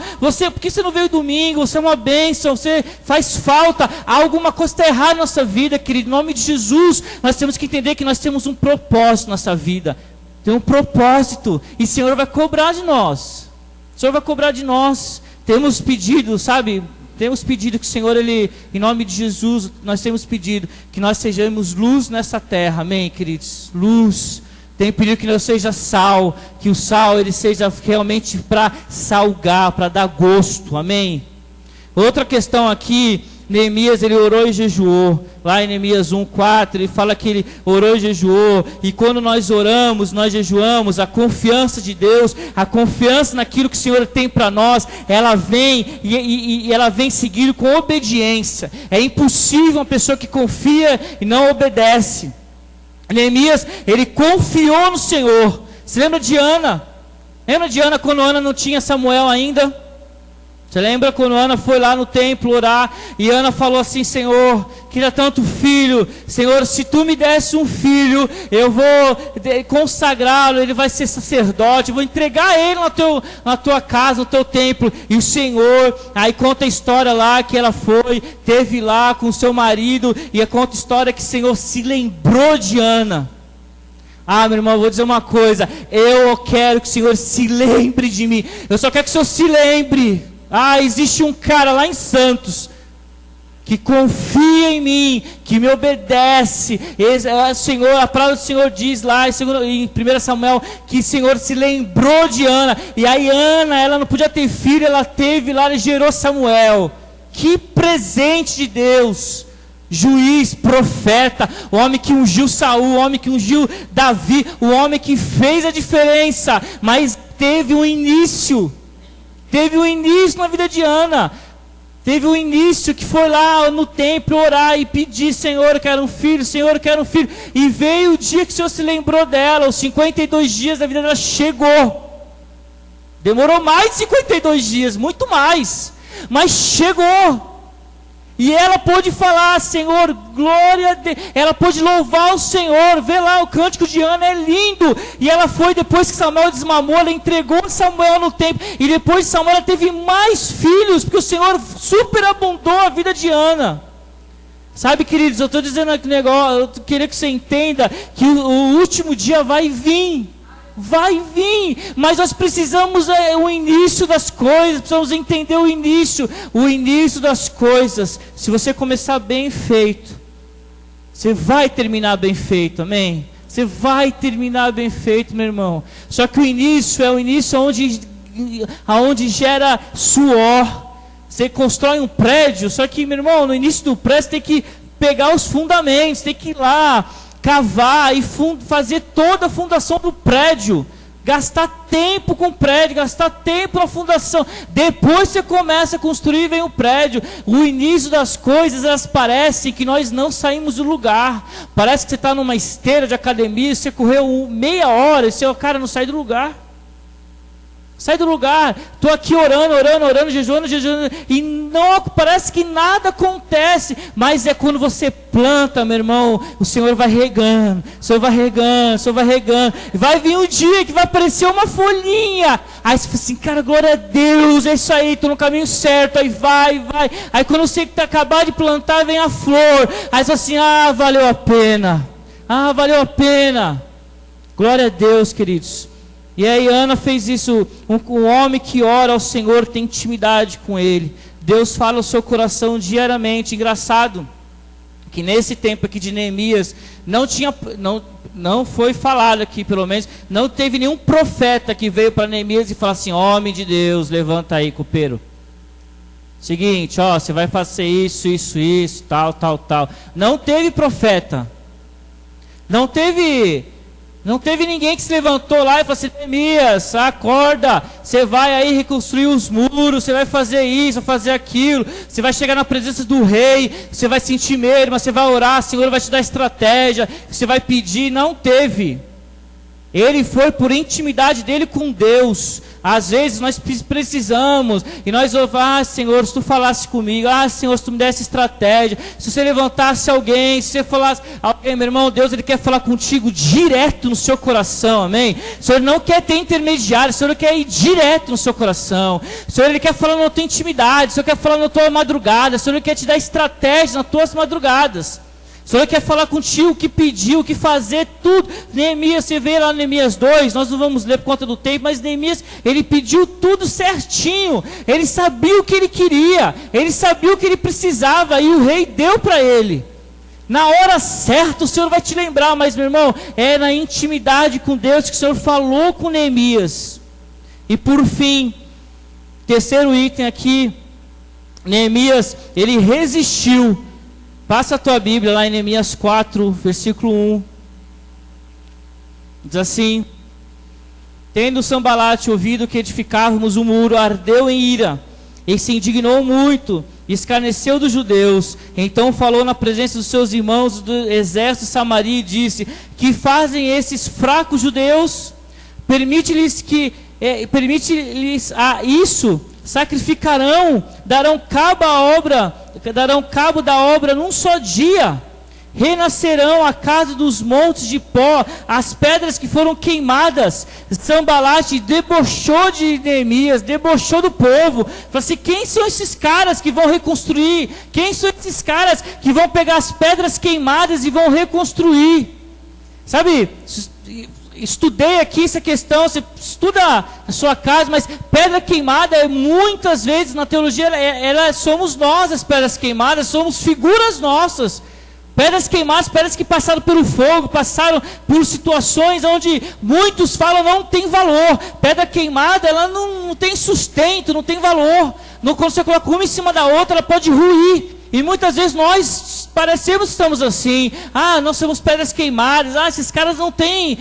por que você não veio domingo, você é uma bênção, você faz falta, alguma coisa está errada na nossa vida, querido, em nome de Jesus, nós temos que entender que nós temos um propósito na nossa vida, tem um propósito, e o Senhor vai cobrar de nós. O Senhor vai cobrar de nós. Temos pedido, sabe? Temos pedido que o Senhor, Ele, em nome de Jesus, nós temos pedido que nós sejamos luz nessa terra. Amém, queridos? Luz. Tem pedido que nós seja sal, que o sal, ele seja realmente para salgar, para dar gosto. Amém? Outra questão aqui, Neemias, ele orou e jejuou. Lá em Neemias 1:4, ele fala que ele orou e jejuou. E quando nós oramos, nós jejuamos, a confiança de Deus, a confiança naquilo que o Senhor tem para nós, ela vem e ela vem seguido com obediência. É impossível uma pessoa que confia e não obedece. Neemias, ele confiou no Senhor. Você lembra de Ana? Lembra de Ana quando Ana não tinha Samuel ainda? Você lembra quando Ana foi lá no templo orar, e Ana falou assim, Senhor, queria tanto filho, Senhor, se tu me desse um filho, eu vou consagrá-lo, ele vai ser sacerdote, eu vou entregar ele na tua casa, no teu templo. E o Senhor, aí conta a história lá que ela foi, teve lá com o seu marido, e conta a história que o Senhor se lembrou de Ana. Ah, meu irmão, eu vou dizer uma coisa, eu quero que o Senhor se lembre de mim, eu só quero que o Senhor se lembre. Ah, existe um cara lá em Santos que confia em mim, que me obedece. Senhor, a palavra do Senhor diz lá em 1 Samuel que o Senhor se lembrou de Ana. E aí Ana, ela não podia ter filho, ela teve lá, ela gerou Samuel. Que presente de Deus! Juiz, profeta, o homem que ungiu Saul, o homem que ungiu Davi, o homem que fez a diferença, mas teve um início. Teve um início na vida de Ana. Teve um início que foi lá no templo orar e pedir, Senhor, eu quero um filho, Senhor, eu quero um filho. E veio o dia que o Senhor se lembrou dela, os 52 dias da vida dela chegou. Demorou mais de 52 dias, muito mais. Mas chegou. E ela pôde falar, Senhor, glória a Deus. Ela pôde louvar o Senhor. Vê lá, o cântico de Ana é lindo. E ela foi, depois que Samuel desmamou, ela entregou Samuel no templo. E depois de Samuel ela teve mais filhos, porque o Senhor superabundou a vida de Ana. Sabe, queridos, eu estou dizendo aqui um negócio, eu queria que você entenda que o último dia vai vir. Vai vir, mas nós precisamos o início das coisas, precisamos entender o início das coisas. Se você começar bem feito, você vai terminar bem feito, amém? Você vai terminar bem feito, meu irmão. Só que o início é o início onde gera suor. Você constrói um prédio, só que, meu irmão, no início do prédio você tem que pegar os fundamentos, tem que ir lá, cavar e fazer toda a fundação do prédio, gastar tempo com o prédio, gastar tempo na fundação, depois você começa a construir e vem o prédio. O início das coisas, elas parecem que nós não saímos do lugar, parece que você está numa esteira de academia, você correu meia hora e seu cara não sai do lugar, Sai do lugar. Estou aqui orando, jejuando, e não, parece que nada acontece. Mas é quando você planta, meu irmão, o Senhor vai regando, e vai vir um dia que vai aparecer uma folhinha. Aí você fala assim, cara, glória a Deus, é isso aí, estou no caminho certo. Aí vai. Aí quando você acabar de plantar, vem a flor. Aí você fala assim, valeu a pena. Glória a Deus, queridos. E aí Ana fez isso. Um homem que ora ao Senhor tem intimidade com Ele. Deus fala ao seu coração diariamente. Engraçado que nesse tempo aqui de Neemias não foi falado aqui, pelo menos não teve nenhum profeta que veio para Neemias e falou assim, homem de Deus, levanta aí, copeiro. Seguinte, você vai fazer isso, tal. Não teve profeta. Não teve ninguém que se levantou lá e falou assim, Neemias, acorda, você vai aí reconstruir os muros, você vai fazer isso, vai fazer aquilo, você vai chegar na presença do rei, você vai sentir medo, mas você vai orar, o Senhor vai te dar estratégia, você vai pedir. Não teve. Ele foi por intimidade dele com Deus. Às vezes nós precisamos, e nós Senhor, se tu falasse comigo, Senhor, se tu me desse estratégia, se você levantasse alguém, se você falasse alguém, meu irmão, Deus, Ele quer falar contigo direto no seu coração, amém? O Senhor não quer ter intermediário, o Senhor quer ir direto no seu coração, o Senhor, Ele quer falar na tua intimidade, o Senhor quer falar na tua madrugada, o Senhor quer te dar estratégia nas tuas madrugadas. O Senhor quer falar contigo o que pedir, o que fazer, tudo. Neemias, você vê lá no Neemias 2, nós não vamos ler por conta do tempo, mas Neemias, ele pediu tudo certinho. Ele sabia o que ele queria, ele sabia o que ele precisava, e o rei deu para ele. Na hora certa o Senhor vai te lembrar, mas meu irmão, é na intimidade com Deus que o Senhor falou com Neemias. E por fim, terceiro item aqui, Neemias, ele resistiu. Passa a tua Bíblia lá em Neemias 4, versículo 1. Diz assim: tendo Sanbalate ouvido que edificávamos o muro, ardeu em ira, e se indignou muito, e escarneceu dos judeus. Então falou na presença dos seus irmãos do exército de Samaria, e disse: que fazem esses fracos judeus? Permite-lhes isso, sacrificarão, darão cabo da obra num só dia, renascerão a casa dos montes de pó, as pedras que foram queimadas. Sanbalate debochou de Neemias, debochou do povo, falou assim: quem são esses caras que vão reconstruir? Quem são esses caras que vão pegar as pedras queimadas e vão reconstruir? Sabe, estudei aqui essa questão, você estuda na sua casa, mas pedra queimada, muitas vezes na teologia, somos nós as pedras queimadas, somos figuras nossas. Pedras queimadas, pedras que passaram pelo fogo, passaram por situações onde muitos falam não tem valor. Pedra queimada, ela não tem sustento, não tem valor. Quando você coloca uma em cima da outra, ela pode ruir. E muitas vezes nós parecemos que estamos assim. Nós somos pedras queimadas. Esses caras não têm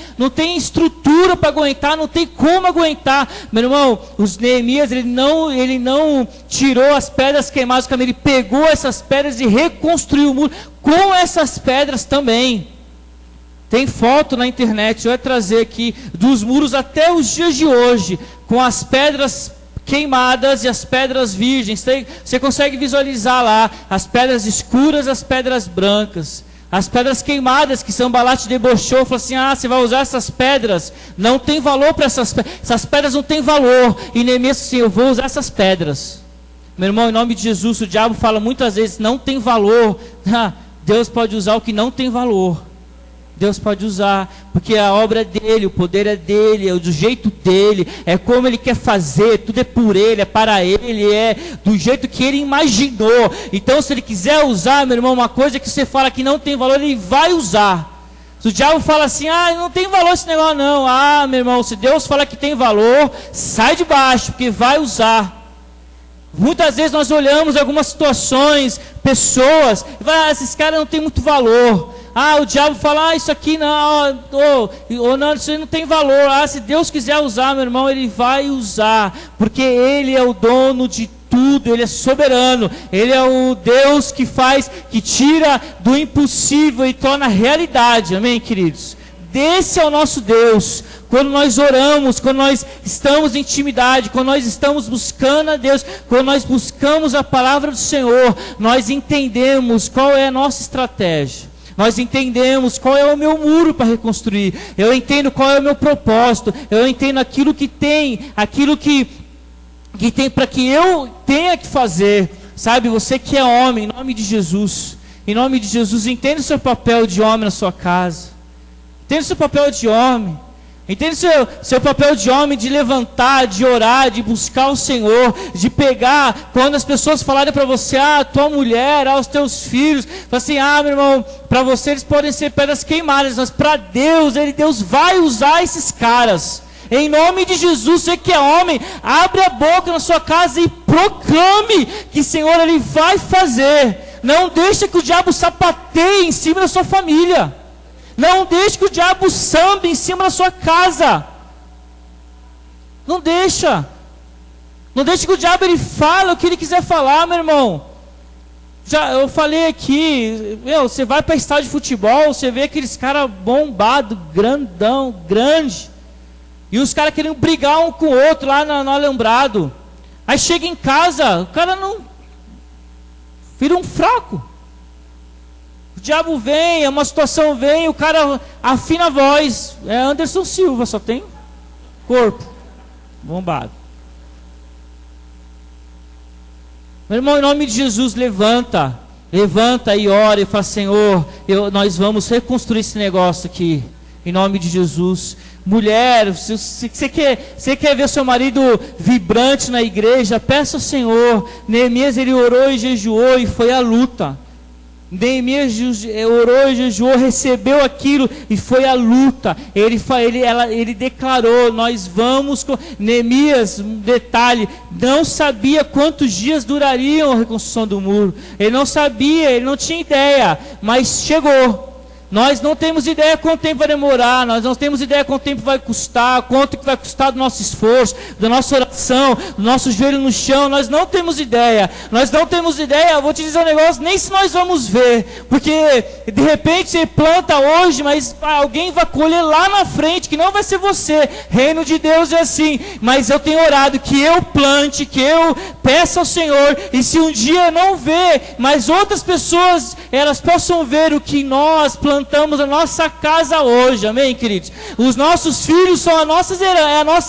estrutura para aguentar, não tem como aguentar. Meu irmão, os Neemias, ele não tirou as pedras queimadas do caminho, ele pegou essas pedras e reconstruiu o muro com essas pedras também. Tem foto na internet, eu vou trazer aqui, dos muros até os dias de hoje, com as pedras queimadas e as pedras virgens. Você consegue visualizar lá as pedras escuras, as pedras brancas, as pedras queimadas que Sanbalate debochou, falou assim: você vai usar essas pedras, não tem valor para essas pedras não tem valor. E Neemias assim: eu vou usar essas pedras. Meu irmão, em nome de Jesus, o diabo fala muitas vezes não tem valor. Deus pode usar o que não tem valor. Deus pode usar, porque a obra é dele, o poder é dele, é do jeito dele, é como ele quer fazer, tudo é por ele, é para ele, é do jeito que ele imaginou. Então, se ele quiser usar, meu irmão, uma coisa que você fala que não tem valor, ele vai usar. Se o diabo fala assim: não tem valor esse negócio não, meu irmão, se Deus fala que tem valor, sai de baixo, porque vai usar. Muitas vezes nós olhamos algumas situações, pessoas, e vai: esses caras não têm muito valor. O diabo fala: isso aqui não, não, isso aí não tem valor. Se Deus quiser usar, meu irmão, Ele vai usar, porque Ele é o dono de tudo, Ele é soberano, Ele é o Deus que tira do impossível e torna realidade, amém, queridos? Esse é o nosso Deus. quando nós oramos, quando nós estamos em intimidade, quando nós estamos buscando a Deus, quando nós buscamos a palavra do Senhor, nós entendemos qual é a nossa estratégia. Nós entendemos qual é o meu muro para reconstruir. Eu entendo qual é o meu propósito. Eu entendo aquilo que tem para que eu tenha que fazer. Sabe, você que é homem, em nome de Jesus, entenda o seu papel de homem na sua casa. Entenda o seu papel de homem. Entende seu papel de homem, de levantar, de orar, de buscar o Senhor, de pegar, quando as pessoas falarem para você, tua mulher, os teus filhos, fala assim, meu irmão, para você eles podem ser pedras queimadas, mas para Deus, Deus vai usar esses caras. Em nome de Jesus, você que é homem, abre a boca na sua casa e proclame que o Senhor, Ele vai fazer. Não deixe que o diabo sapateie em cima da sua família. Não deixe que o diabo sambe em cima da sua casa. Não deixa. Não deixe que o diabo ele fale o que ele quiser falar, meu irmão. Eu falei aqui, você vai para estádio de futebol, você vê aqueles caras bombados, grandão, grande. E os caras querendo brigar um com o outro lá no alambrado. Aí chega em casa, o cara não... vira um fraco. O diabo vem, uma situação vem, o cara afina a voz. É Anderson Silva, só tem corpo bombado. Meu irmão, em nome de Jesus, levanta e ora e fala, Senhor, nós vamos reconstruir esse negócio aqui, em nome de Jesus. Mulher, se você quer ver seu marido vibrante na igreja, peça ao Senhor. Neemias, ele orou e jejuou e foi à luta. Neemias orou e jejuou, recebeu aquilo e foi à luta. Ele declarou, nós vamos... Neemias, um detalhe, não sabia quantos dias durariam a reconstrução do muro. Ele não sabia, ele não tinha ideia, mas chegou. Nós não temos ideia quanto tempo vai demorar, nós não temos ideia quanto tempo vai custar, quanto que vai custar do nosso esforço, da nossa oração, do nosso joelho no chão, nós não temos ideia, eu vou te dizer um negócio, nem se nós vamos ver, porque de repente você planta hoje, mas alguém vai colher lá na frente, que não vai ser você, reino de Deus é assim, mas eu tenho orado que eu plante, que eu peça ao Senhor, e se um dia não ver, mas outras pessoas, elas possam ver o que nós plantamos na nossa casa hoje, amém, queridos? Os nossos filhos são a nossa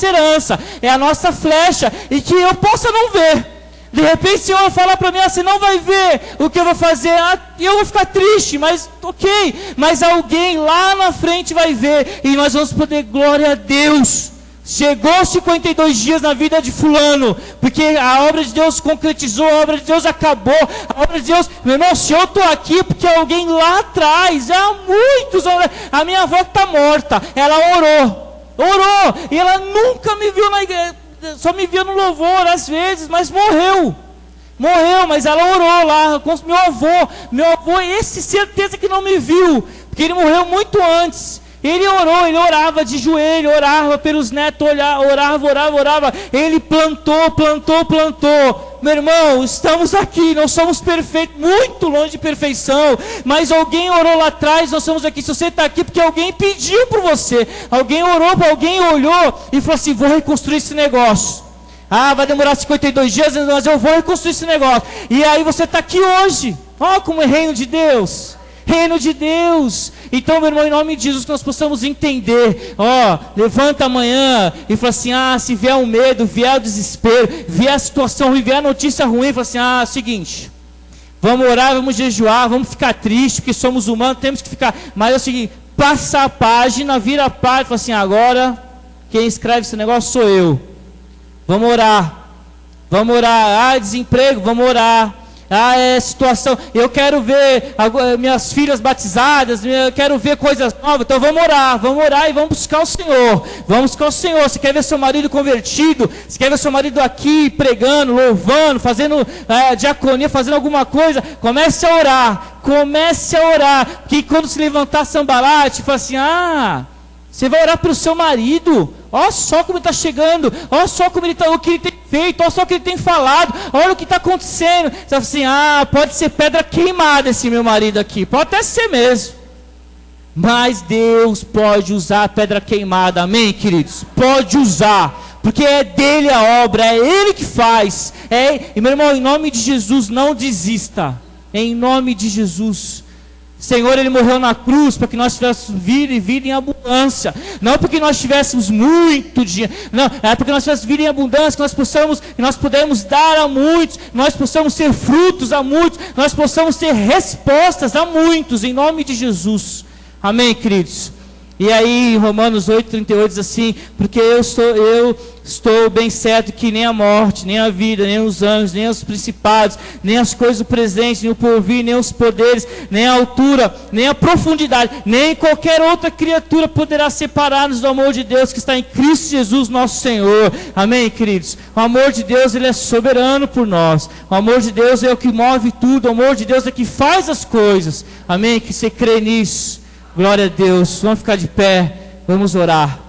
herança, é a nossa flecha, e que eu possa não ver. De repente o Senhor fala para mim, você não vai ver o que eu vou fazer, eu vou ficar triste, mas ok, mas alguém lá na frente vai ver, e nós vamos poder, glória a Deus. Chegou 52 dias na vida de fulano, porque a obra de Deus concretizou, a obra de Deus acabou, a obra de Deus, meu irmão, se eu estou aqui, porque alguém lá atrás, há muitos, a minha avó está morta, ela orou, e ela nunca me viu na igreja, só me via no louvor às vezes, mas morreu, mas ela orou lá, com meu avô, esse certeza que não me viu, porque ele morreu muito antes. Ele orou, ele orava de joelho, orava pelos netos, orava. Ele plantou. Meu irmão, estamos aqui, não somos perfeitos, muito longe de perfeição, mas alguém orou lá atrás, nós estamos aqui. Se você está aqui, porque alguém pediu por você, alguém orou, alguém olhou e falou assim, vou reconstruir esse negócio. Vai demorar 52 dias, mas eu vou reconstruir esse negócio. E aí você está aqui hoje, como é reino de Deus. Reino de Deus. Então, meu irmão, em nome de Jesus, que nós possamos entender, levanta amanhã e fala assim, se vier o medo, vier o desespero, vier a situação ruim, vier a notícia ruim, fala assim, seguinte, vamos orar, vamos jejuar, vamos ficar tristes, porque somos humanos, temos que ficar, mas é o seguinte, passa a página, vira a página, fala assim, agora, quem escreve esse negócio sou eu, vamos orar, desemprego, vamos orar, situação, eu quero ver minhas filhas batizadas, eu quero ver coisas novas, então vamos orar e vamos buscar o Senhor, você quer ver seu marido convertido, você quer ver seu marido aqui pregando, louvando, fazendo diaconia, fazendo alguma coisa, comece a orar, que quando se levantar Sambalate, fala assim, você vai orar pelo seu marido, olha só como ele está chegando, olha só como o que ele tem feito, olha só o que ele tem falado, olha o que está acontecendo. Você fala assim, pode ser pedra queimada esse meu marido aqui, pode até ser mesmo. Mas Deus pode usar a pedra queimada, amém, queridos? Pode usar, porque é dele a obra, é ele que faz. E meu irmão, em nome de Jesus, não desista. Em nome de Jesus. Senhor, Ele morreu na cruz para que nós tivéssemos vida e vida em abundância. Não porque nós tivéssemos muito dinheiro. Não, é porque nós tivéssemos vida em abundância, que nós podemos dar a muitos, nós possamos ter frutos a muitos, nós possamos ter respostas a muitos, em nome de Jesus. Amém, queridos? E aí, Romanos 8,38 diz assim: porque eu estou bem certo que nem a morte, nem a vida, nem os anjos, nem os principados, nem as coisas do presente, nem o porvir, nem os poderes, nem a altura, nem a profundidade, nem qualquer outra criatura poderá separar-nos do amor de Deus que está em Cristo Jesus nosso Senhor. Amém, queridos? O amor de Deus, Ele é soberano por nós. O amor de Deus é o que move tudo. O amor de Deus é o que faz as coisas. Amém? Que você crê nisso. Glória a Deus. Vamos ficar de pé. Vamos orar.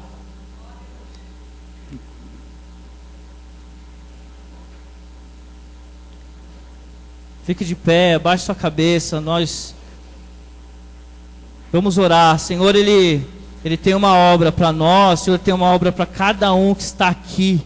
Fique de pé, abaixe sua cabeça. Nós vamos orar. Senhor, Ele tem uma obra para nós. Senhor, tem uma obra para cada um que está aqui.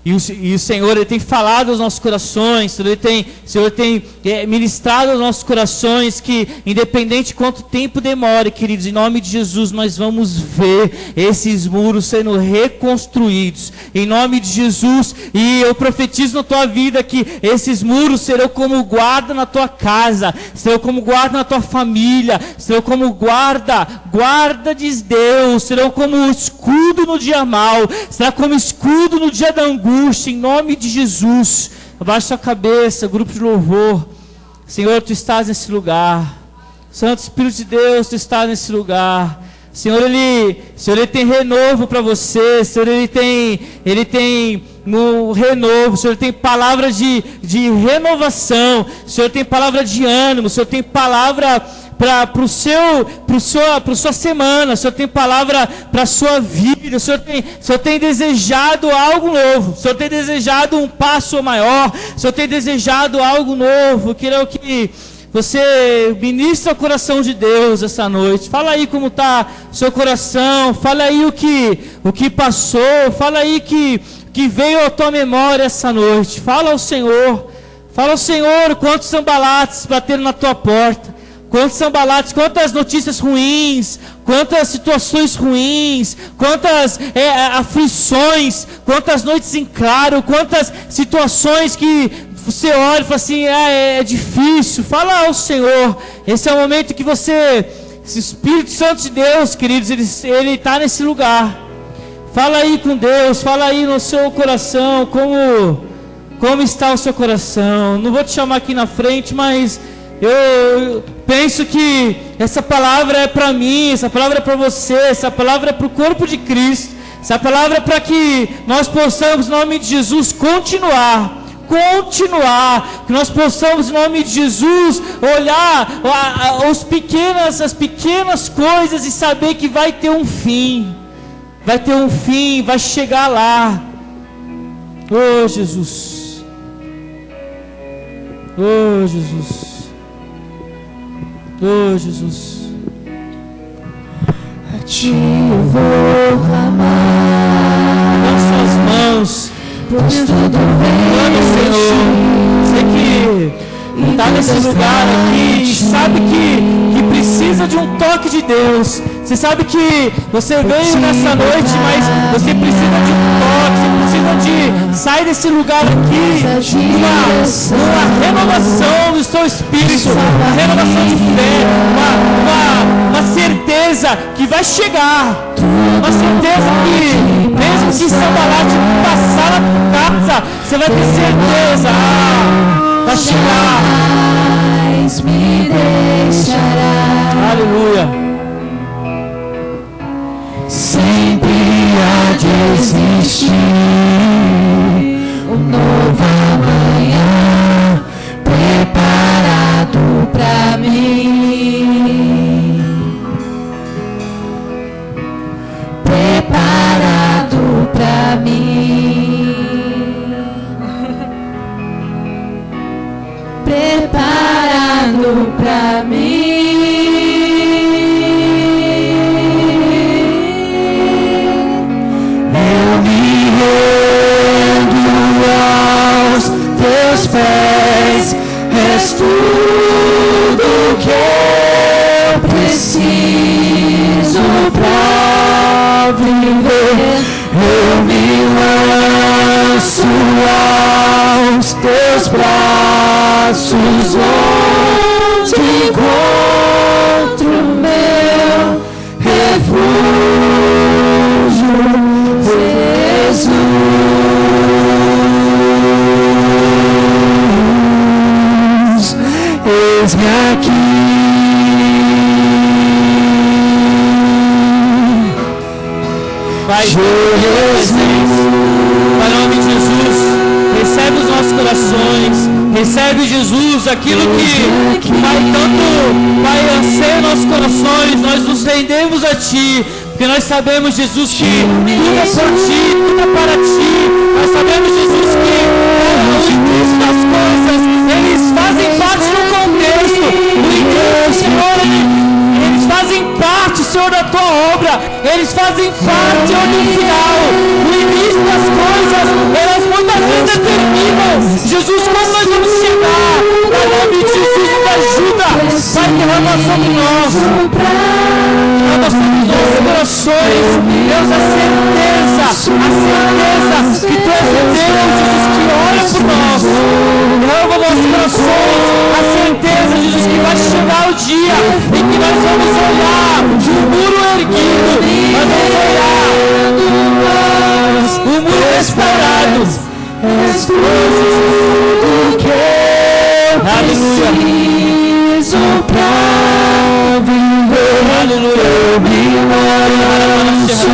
E o Senhor, Ele tem falado aos nossos corações. Senhor, Ele tem ministrado aos nossos corações que, independente de quanto tempo demore, queridos, em nome de Jesus, nós vamos ver esses muros sendo reconstruídos. Em nome de Jesus. E eu profetizo na tua vida que esses muros serão como guarda na tua casa, serão como guarda na tua família, serão como guarda de Deus, serão como escudo no dia mau, será como escudo no dia da angústia. Em nome de Jesus, abaixe sua cabeça, grupo de louvor. Senhor, Tu estás nesse lugar. Santo Espírito de Deus, Tu estás nesse lugar. Senhor, Ele tem renovo para você. Senhor, Ele tem no renovo. Senhor, tem palavra de renovação. Senhor, tem palavra de ânimo. Senhor, tem palavra para sua semana. O Senhor tem palavra para a sua vida. O Senhor tem desejado algo novo. O Senhor tem desejado um passo maior. O Senhor tem desejado algo novo. Quero que você ministra o coração de Deus essa noite. Fala aí como está o seu coração. Fala aí o que passou. Fala aí que veio à tua memória essa noite. Fala ao Senhor. Fala ao Senhor quantos Sanbalates bateram na tua porta. Quantos Sanbalates, quantas notícias ruins, quantas situações ruins, quantas aflições, quantas noites em claro, quantas situações que você olha e fala assim, é difícil. Fala ao Senhor. Esse é o momento que esse Espírito Santo de Deus, queridos, Ele está nesse lugar. Fala aí com Deus, fala aí no seu coração, como está o seu coração. Não vou te chamar aqui na frente, mas eu penso que essa palavra é para mim, essa palavra é para você, essa palavra é para o corpo de Cristo, essa palavra é para que nós possamos, em nome de Jesus, continuar, que nós possamos, em nome de Jesus, olhar as pequenas coisas e saber que vai ter um fim, vai chegar lá. Oh Jesus, oh Jesus. Oh Jesus, a Ti eu vou clamar. com suas mãos, pois tudo clame, Senhor. Sei que está nesse lugar aqui, sabe que precisa de um toque de Deus. Você sabe que você veio nessa noite, mas você precisa de um toque, você precisa de sair desse lugar aqui, uma renovação do seu espírito, uma renovação de fé, uma certeza que vai chegar, uma certeza que mesmo que Sanbalate passar na tua casa, você vai ter certeza, vai chegar. Jamais me deixará. Aleluia. Sempre há de existir um novo amanhã preparado pra mim, preparado pra mim, preparado pra mim. eis-me aqui. Pai, Pai, em nome de Jesus, recebe os nossos corações, recebe, Jesus, aquilo que, Pai, tanto, Pai, anseia nossos corações, nós nos rendemos a Ti, porque nós sabemos, Jesus, que tudo é por Ti, tudo é para Ti, nós sabemos, Jesus, que o início das coisas, eles fazem parte do contexto, o início, Senhor, eles fazem parte, Senhor, da Tua obra, eles fazem parte, Senhor, do final, o início das coisas, elas muitas vezes determinam, Jesus, como nós vamos chegar, em nome de Jesus, nos ajuda, Pai, derrama sobre nós, derrama sobre os nossos corações, Deus, a certeza que Tu és o Deus, Jesus, que olha por nós, derrama nossos corações, a certeza, Jesus, que vai chegar o dia em que nós vamos olhar o muro erguido, nós vamos olhar o muro restaurado. És tudo que eu preciso pra viver. Aleluia. Eu me lanço